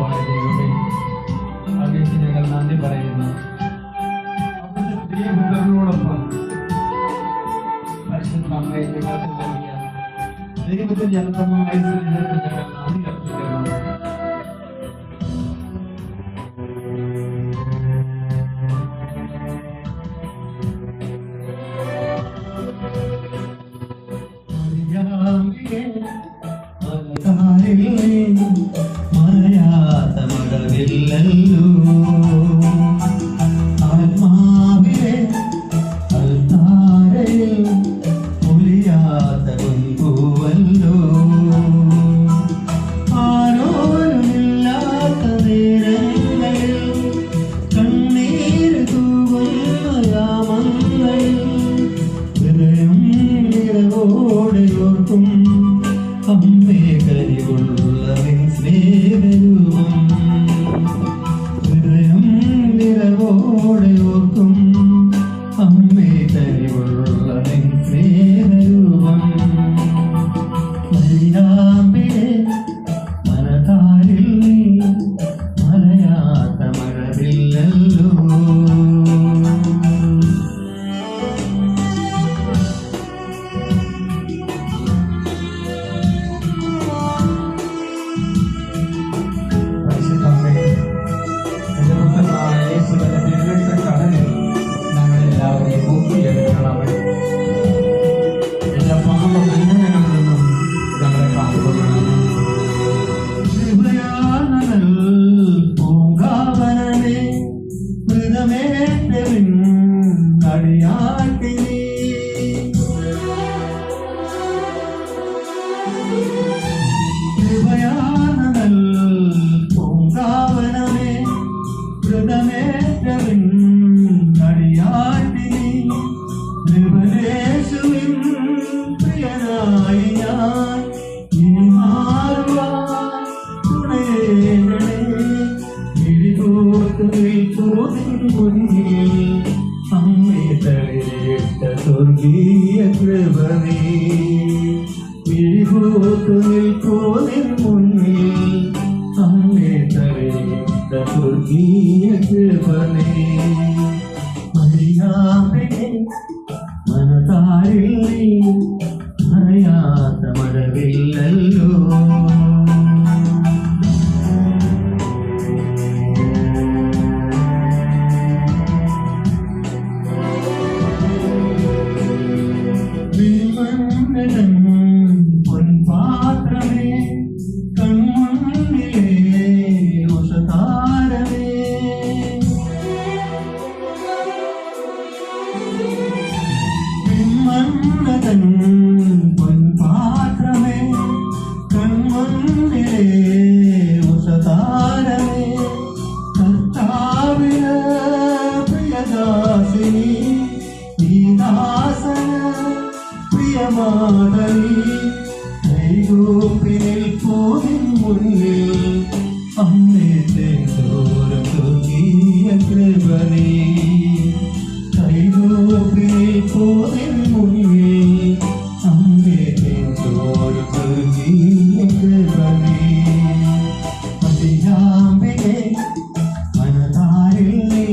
കർത്താവായ ദൈവമേ, അങ്ങേക്ക് ഞങ്ങൾ നന്ദി പറയുന്നു. അവിടുത്തെ പ്രിയപുത്രനോടൊപ്പം പരിശുദ്ധ അമ്മയെ ഞങ്ങൾക്ക് നൽകിയ ദൈവത്തിന്റെ അനന്തമായ സ്നേഹത്തിന് ഞങ്ങൾ നന്ദി അർപ്പിക്കുന്നു. മറയാത്ത മഴവില്ലല്ലോ ആത്മാവിലെ അൽത്താരയിൽ ഒലിയാത്ത പൊൻപൂവല്ലോ ആരോരുമില്ലാത്ത നേരങ്ങളിൽ കണ്ണീര് തൂകുന്ന യാമങ്ങളിൽ ഹൃദയം നിറവോടെ ഓർക്കും അമ്മേ കരിവുള്ള നിൻ സ്നേഹരൂപം ഹൃദയം നിറവോടെ ഓർക്കും അമ്മേ കരിവുള്ള നിൻ സ്നേഹരൂപം മരിയാമ്പിലെ മനതാരിൽ നീ മറയാത്ത മഴവില്ലല്ലോ. സ്വർഗീയ കൃപനേ വിഴിപോത്തു നിൽപ്പോനിൻ മുന്നിൽ അമ്മേ തടയിട്ട സ്വർഗീയ കൃപനേ മരിയാമ്പിനെ മനതാരിൽ നീ മറയാത്ത മഴവില്ലല്ലോ. പൊൻപാത്രമേ കൺമുന്നിലേ ഉഷതാരമേ മന്നതൻ പൊൻപാത്രമേ കൺമുന്നിലേ ഉഷതാരമേ കർത്താവിന പ്രിയദാസിനി നീദാസന പ്രിയമാതനി കൈകൂപ്പിനിൽ പോതിൻ മുന്നിൽ അമ്മേ തേന്തോരം സ്വർഗീയ കൃപനേ കൈകൂപ്പിനിൽ പോതിൻ മുന്നിൽ അമ്മേ തേന്തോരം സ്വർഗീയ കൃപനേ മതിയാമ്പിനെ മനതാരിൽ നീ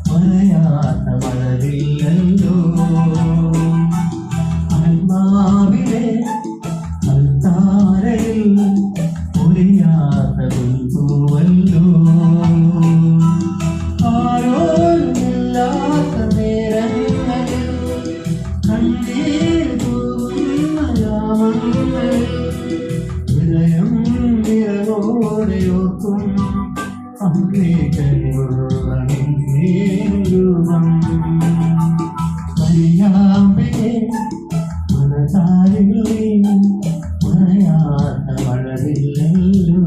മറയാത്ത മഴവില്ലല്ലോ ആത്മാവിലെ അൽത്താരയിൽ ഒലിയാത്ത പൊൻപൂവല്ലോ ആരോരുമില്ലാത്ത നേരങ്ങളിൽ കണ്ണീർ തൂകുന്ന യാമങ്ങളിൽ ഹൃദയം നിറവോടെ ഓർക്കും അമ്മേ കരിവുള്ള നിൻ സ്നേഹരൂപം മരിയാമ്പിനെ മനതാരിൽ നീ മറയാത്ത മഴവില്ലല്ലോ.